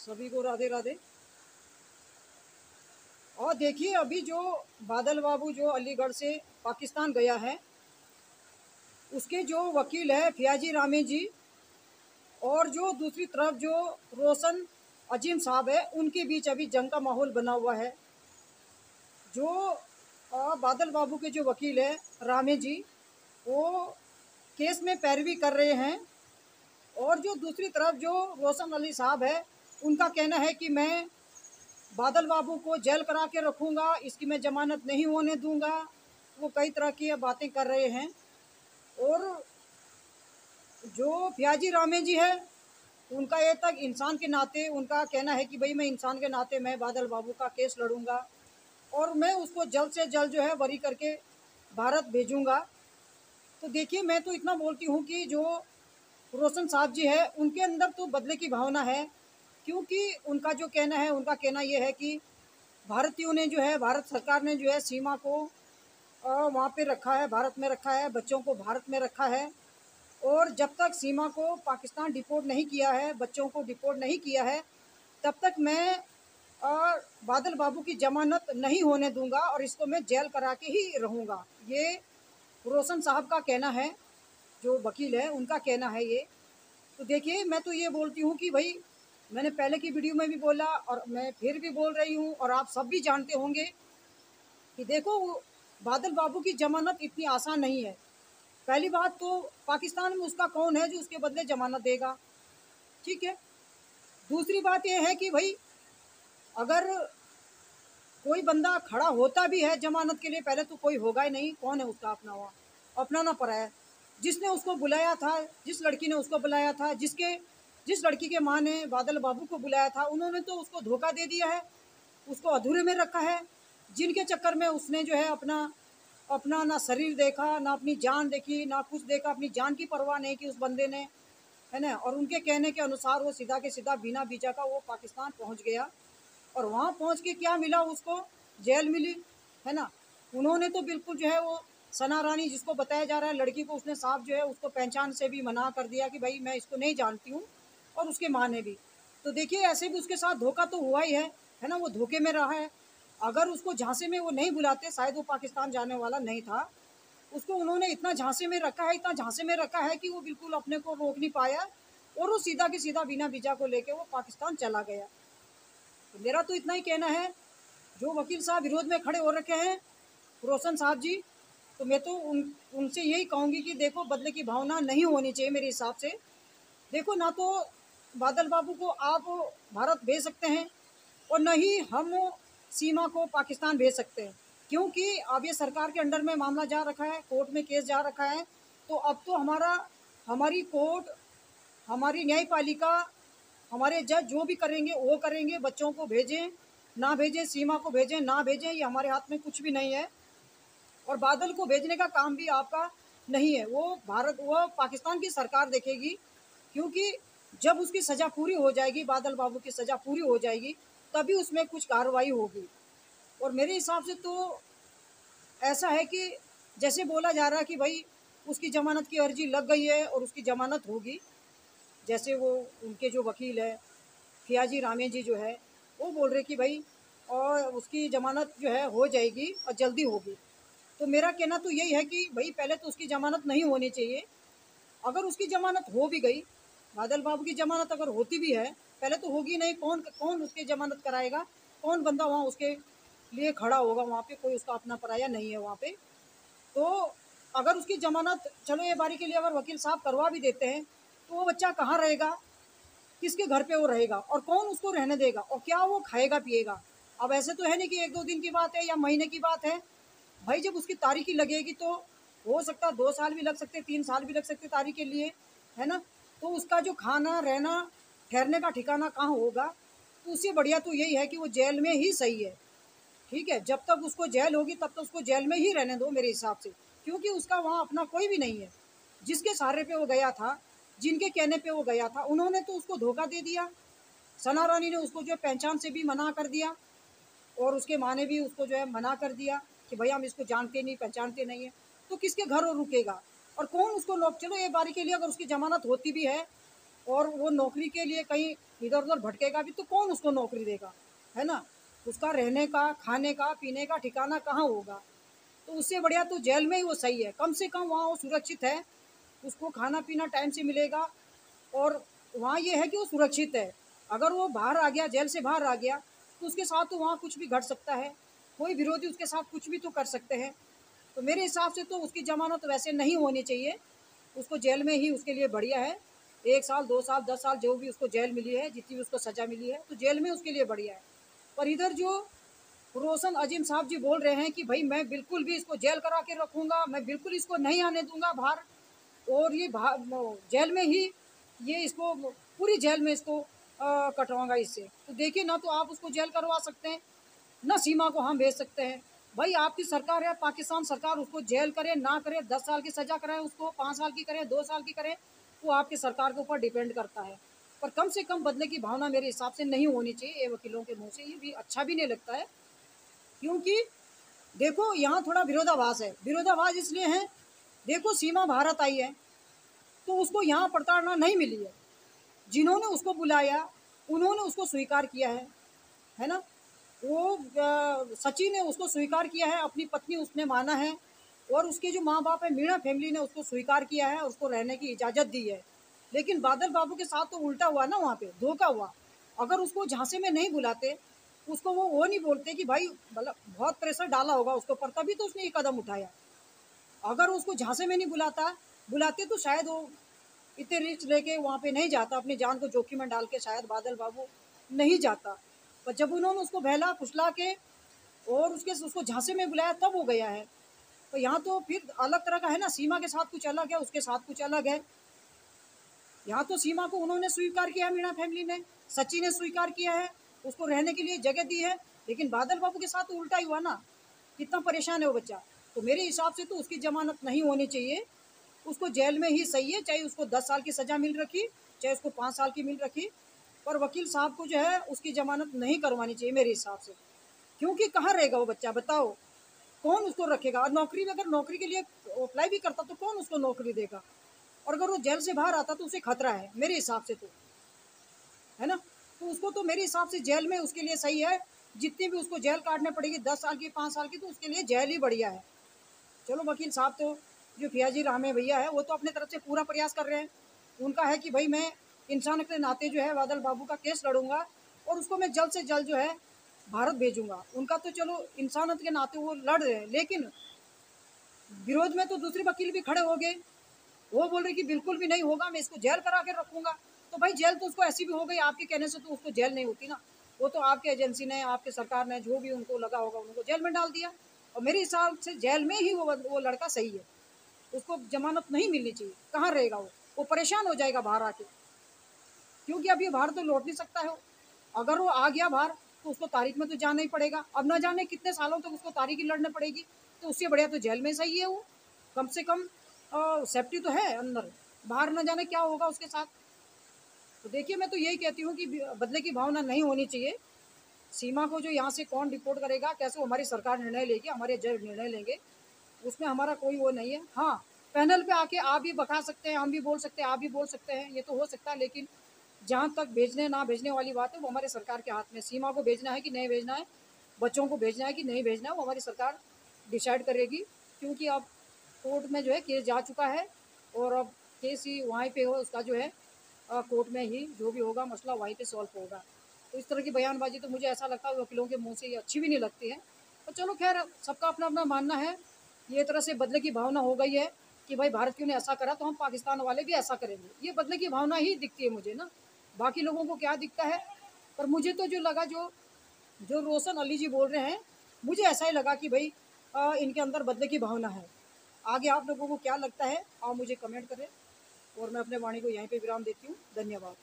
सभी को राधे राधे। और देखिए अभी जो बादल बाबू जो अलीगढ़ से पाकिस्तान गया है, उसके जो वकील है फियाजी रामे जी, और जो दूसरी तरफ जो रोशन अजीम साहब है, उनके बीच अभी जंग का माहौल बना हुआ है। जो बादल बाबू के जो वकील है रामे जी, वो केस में पैरवी कर रहे हैं, और जो दूसरी तरफ जो रोशन अली साहब है, उनका कहना है कि मैं बादल बाबू को जेल करा के रखूंगा, इसकी मैं जमानत नहीं होने दूंगा। वो कई तरह की बातें कर रहे हैं। और जो फियाजी रामे जी है, उनका ये तक इंसान के नाते उनका कहना है कि भाई मैं इंसान के नाते मैं बादल बाबू का केस लड़ूंगा, और मैं उसको जल्द से जल्द जो है बरी करके भारत भेजूंगा। तो देखिए मैं तो इतना बोलती हूँ कि जो रोशन साहब जी है, उनके अंदर तो बदले की भावना है। क्योंकि उनका जो कहना है, उनका कहना ये है कि भारतीयों ने जो है, भारत सरकार ने जो है सीमा को वहाँ पे रखा है, भारत में रखा है, बच्चों को भारत में रखा है। और जब तक सीमा को पाकिस्तान डिपोर्ट नहीं किया है, बच्चों को डिपोर्ट नहीं किया है, तब तक मैं बादल बाबू की जमानत नहीं होने दूंगा, और इसको मैं जेल करा के ही रहूँगा। ये रोशन साहब का कहना है, जो वकील है उनका कहना है ये। तो देखिए मैं तो ये बोलती हूँ कि भाई, मैंने पहले की वीडियो में भी बोला और मैं फिर भी बोल रही हूँ, और आप सब भी जानते होंगे कि देखो बादल बाबू की जमानत इतनी आसान नहीं है। पहली बात तो पाकिस्तान में उसका कौन है जो उसके बदले जमानत देगा, ठीक है। दूसरी बात यह है कि भाई, अगर कोई बंदा खड़ा होता भी है जमानत के लिए, पहले तो कोई होगा ही नहीं, कौन है उसका अपना, हुआ अपना ना पराया। जिसने उसको बुलाया था, जिस लड़की ने उसको बुलाया था, जिस लड़की के माँ ने बादल बाबू को बुलाया था, उन्होंने तो उसको धोखा दे दिया है, उसको अधूरे में रखा है। जिनके चक्कर में उसने जो है अपना अपना ना शरीर देखा, ना अपनी जान देखी, ना कुछ देखा, अपनी जान की परवाह नहीं की उस बंदे ने, है ना। और उनके कहने के अनुसार वो सीधा के सीधा बिना वीजा का वो पाकिस्तान पहुंच गया। और वहाँ पहुँच के क्या मिला उसको? जेल मिली, है ना। उन्होंने तो बिल्कुल जो है वो सना रानी जिसको बताया जा रहा है लड़की को, उसने साफ जो है उसको पहचान से भी मना कर दिया कि भाई मैं इसको नहीं जानती हूँ, और उसके माँ ने भी। तो देखिए ऐसे भी उसके साथ धोखा तो हुआ ही है ना, वो धोखे में रहा है। अगर उसको झांसे में वो नहीं बुलाते, शायद वो पाकिस्तान जाने वाला नहीं था। उसको उन्होंने इतना झांसे में रखा है, इतना झांसे में रखा है कि वो बिल्कुल अपने को रोक नहीं पाया, और वो सीधा के सीधा बिना वीजा को लेके वो पाकिस्तान चला गया। तो मेरा तो इतना ही कहना है, जो वकील साहब विरोध में खड़े हो रखे हैं, रोशन साहब जी, तो मैं तो उनसे यही कहूँगी कि देखो बदले की भावना नहीं होनी चाहिए मेरे हिसाब से। देखो ना तो बादल बाबू को आप भारत भेज सकते हैं, और न ही हम सीमा को पाकिस्तान भेज सकते हैं। क्योंकि अब ये सरकार के अंडर में मामला जा रखा है, कोर्ट में केस जा रखा है। तो अब तो हमारी कोर्ट, हमारी न्यायपालिका, हमारे जज जो भी करेंगे वो करेंगे। बच्चों को भेजें ना भेजें, सीमा को भेजें ना भेजें, ये हमारे हाथ में कुछ भी नहीं है। और बादल को भेजने का काम भी आपका नहीं है, वो पाकिस्तान की सरकार देखेगी। क्योंकि जब उसकी सज़ा पूरी हो जाएगी, बादल बाबू की सज़ा पूरी हो जाएगी, तभी उसमें कुछ कार्रवाई होगी। और मेरे हिसाब से तो ऐसा है कि जैसे बोला जा रहा है कि भाई उसकी ज़मानत की अर्जी लग गई है और उसकी ज़मानत होगी, जैसे वो उनके जो वकील है फियाजी रामे जी जो है, वो बोल रहे कि भाई और उसकी ज़मानत जो है हो जाएगी और जल्दी होगी। तो मेरा कहना तो यही है कि भाई पहले तो उसकी ज़मानत नहीं होनी चाहिए। अगर उसकी ज़मानत हो भी गई, बादल बाबू की ज़मानत अगर होती भी है, पहले तो होगी नहीं, कौन कौन उसकी ज़मानत कराएगा? कौन बंदा वहाँ उसके लिए खड़ा होगा? वहाँ पे कोई उसका अपना पराया नहीं है वहाँ पे। तो अगर उसकी ज़मानत, चलो ये बारी के लिए अगर वकील साहब करवा भी देते हैं, तो वो बच्चा कहाँ रहेगा? किसके घर पे वो रहेगा, और कौन उसको रहने देगा, और क्या वो खाएगा पिएगा? अब ऐसे तो है नहीं कि एक दो दिन की बात है या महीने की बात है। भाई जब उसकी तारीखी लगेगी तो हो सकता है 2 साल भी लग सकते, 3 साल भी लग सकते तारीख के लिए, है ना। तो उसका जो खाना रहना ठहरने का ठिकाना कहाँ होगा? तो उससे बढ़िया तो यही है कि वो जेल में ही सही है, ठीक है। जब तक उसको जेल होगी तब तक उसको जेल में ही रहने दो मेरे हिसाब से। क्योंकि उसका वहाँ अपना कोई भी नहीं है। जिसके सहारे पे वो गया था, जिनके कहने पे वो गया था, उन्होंने तो उसको धोखा दे दिया। सना रानी ने उसको जो है पहचान से भी मना कर दिया, और उसके माँ ने भी उसको जो है मना कर दिया कि भैया हम इसको जानते नहीं, पहचानते नहीं है। तो किसके घर वो रुकेगा? और कौन उसको लोग, चलो ये बारी के लिए अगर उसकी जमानत होती भी है, और वो नौकरी के लिए कहीं इधर उधर भटकेगा भी तो कौन उसको नौकरी देगा, है ना। उसका रहने का, खाने का, पीने का ठिकाना कहाँ होगा। तो उससे बढ़िया तो जेल में ही वो सही है, कम से कम वहाँ वो सुरक्षित है, उसको खाना पीना टाइम से मिलेगा। और वहाँ ये है कि वो सुरक्षित है। अगर वो बाहर आ गया, जेल से बाहर आ गया, तो उसके साथ तो वहाँ कुछ भी घट सकता है, कोई विरोधी उसके साथ कुछ भी तो कर सकते हैं। तो मेरे हिसाब से तो उसकी जमानत वैसे नहीं होनी चाहिए, उसको जेल में ही उसके लिए बढ़िया है। 1 साल, 2 साल, 10 साल जो भी उसको जेल मिली है, जितनी भी उसको सज़ा मिली है, तो जेल में उसके लिए बढ़िया है। पर इधर जो रोशन अजीम साहब जी बोल रहे हैं कि भाई मैं बिल्कुल भी इसको जेल करा के रखूँगा, मैं बिल्कुल इसको नहीं आने दूँगा बाहर, और ये जेल में ही ये इसको पूरी जेल में इसको कटवाऊँगा इससे। तो देखिए ना, तो आप उसको जेल करवा सकते हैं, ना सीमा को हम भेज सकते हैं। भाई आपकी सरकार है, पाकिस्तान सरकार, उसको जेल करे ना करे, 10 साल की सज़ा कराए उसको, 5 साल की करे, 2 साल की करे, वो आपकी सरकार के ऊपर डिपेंड करता है। पर कम से कम बदले की भावना मेरे हिसाब से नहीं होनी चाहिए ये वकीलों के मुंह से, ये भी अच्छा भी नहीं लगता है। क्योंकि देखो यहाँ थोड़ा विरोधाभास है, विरोधाभास इसलिए है, देखो सीमा भारत आई है तो उसको यहाँ प्रताड़ना नहीं मिली है, जिन्होंने उसको बुलाया उन्होंने उसको स्वीकार किया है ना। वो सचिन ने उसको स्वीकार किया है, अपनी पत्नी उसने माना है, और उसके जो माँ बाप है मीणा फैमिली ने उसको स्वीकार किया है, उसको रहने की इजाज़त दी है। लेकिन बादल बाबू के साथ तो उल्टा हुआ ना, वहाँ पे धोखा हुआ। अगर उसको झांसे में नहीं बुलाते, उसको वो नहीं बोलते कि भाई, मतलब बहुत प्रेशर डाला होगा उसके ऊपर तभी तो उसने ये कदम उठाया। अगर उसको झांसे में नहीं बुलाते तो शायद वो इतने रिस्क लेके वहाँ पे नहीं जाता, अपनी जान को जोखिम में डाल के शायद बादल बाबू नहीं जाता। पर जब उन्होंने उसको बहला फुसला के और उसको झांसे में बुलाया तब वो गया है। तो यहाँ तो फिर अलग तरह का है ना, सीमा के साथ कुछ अलग है, उसके साथ कुछ अलग है। यहाँ तो सीमा को उन्होंने स्वीकार किया है, मीणा फैमिली ने, सचिन ने स्वीकार किया है, उसको रहने के लिए जगह दी है। लेकिन बादल बाबू के साथ तो उल्टा ही हुआ ना, कितना परेशान है वो बच्चा। तो मेरे हिसाब से तो उसकी जमानत नहीं होनी चाहिए, उसको जेल में ही सही है, चाहे उसको 10 साल की सज़ा मिल रखी, चाहे उसको 5 साल की मिल रखी। पर वकील साहब को जो है उसकी जमानत नहीं करवानी चाहिए मेरे हिसाब से। क्योंकि कहाँ रहेगा वो बच्चा, बताओ कौन उसको रखेगा। और नौकरी में, अगर नौकरी के लिए अप्लाई भी करता तो कौन उसको नौकरी देगा। और अगर वो जेल से बाहर आता तो उसे खतरा है मेरे हिसाब से, तो है ना। तो उसको तो मेरे हिसाब से जेल में उसके लिए सही है, जितनी भी उसको जेल काटने पड़ेगी, 10 साल की, 5 साल की, तो उसके लिए जेल ही बढ़िया है। चलो वकील साहब तो, जो फियाजी रामे भैया है, वो तो अपने तरफ से पूरा प्रयास कर रहे हैं। उनका है कि भाई मैं इंसान के नाते जो है बादल बाबू का केस लड़ूंगा, और उसको मैं जल्द से जल्द जो है भारत भेजूंगा। उनका तो चलो इंसानियत के नाते वो लड़ रहे हैं, लेकिन विरोध में तो दूसरे वकील भी खड़े हो गए, वो बोल रहे कि बिल्कुल भी नहीं होगा, मैं इसको जेल करा के रखूंगा। तो भाई जेल तो उसको ऐसी भी हो गई, आपके कहने से तो उसको जेल नहीं होती ना, वो तो आपके एजेंसी ने, आपके सरकार ने, जो भी उनको लगा होगा उनको जेल में डाल दिया। और मेरे हिसाब से जेल में ही वो लड़का सही है, उसको जमानत नहीं मिलनी चाहिए। कहाँ रहेगा वो परेशान हो जाएगा बाहर आके, क्योंकि अब ये बाहर तो लौट नहीं सकता है। अगर वो आ गया बाहर तो उसको तारीख में तो जाना ही पड़ेगा, अब ना जाने कितने सालों तक उसको तारीख ही लड़नी पड़ेगी। तो उससे बढ़िया तो जेल में सही है वो, कम से कम सेफ्टी तो है अंदर, बाहर ना जाने क्या होगा उसके साथ। तो देखिए मैं तो यही कहती हूँ कि बदले की भावना नहीं होनी चाहिए। सीमा को जो यहाँ से कौन डिपोर्ट करेगा, कैसे वो हमारी सरकार निर्णय लेगी, हमारे जज निर्णय लेंगे, उसमें हमारा कोई वो नहीं है। हाँ, पैनल पे आके आप भी बता सकते हैं, हम भी बोल सकते हैं, आप भी बोल सकते हैं, ये तो हो सकता है। लेकिन जहाँ तक भेजने ना भेजने वाली बात है, वो हमारे सरकार के हाथ में। सीमा को भेजना है कि नहीं भेजना है, बच्चों को भेजना है कि नहीं भेजना है, वो हमारी सरकार डिसाइड करेगी। क्योंकि अब कोर्ट में जो है केस जा चुका है, और अब केस ही वहीं पे हो, उसका जो है कोर्ट में ही जो भी होगा मसला वहीं पे सॉल्व होगा। तो इस तरह की बयानबाजी तो मुझे ऐसा लगता है वकीलों के मुंह से ये अच्छी भी नहीं लगती है। तो चलो खैर, सबका अपना अपना मानना है। ये तरह से बदले की भावना हो गई है कि भाई भारत क्यों ने ऐसा करा तो हम पाकिस्तान वाले भी ऐसा करेंगे, ये बदले की भावना ही दिखती है मुझे ना। बाकी लोगों को क्या दिखता है। पर मुझे तो जो लगा, जो जो रोशन अली जी बोल रहे हैं, मुझे ऐसा ही लगा कि भाई इनके अंदर बदले की भावना है। आगे आप लोगों को क्या लगता है आप मुझे कमेंट करें, और मैं अपने वाणी को यहीं पे विराम देती हूँ। धन्यवाद।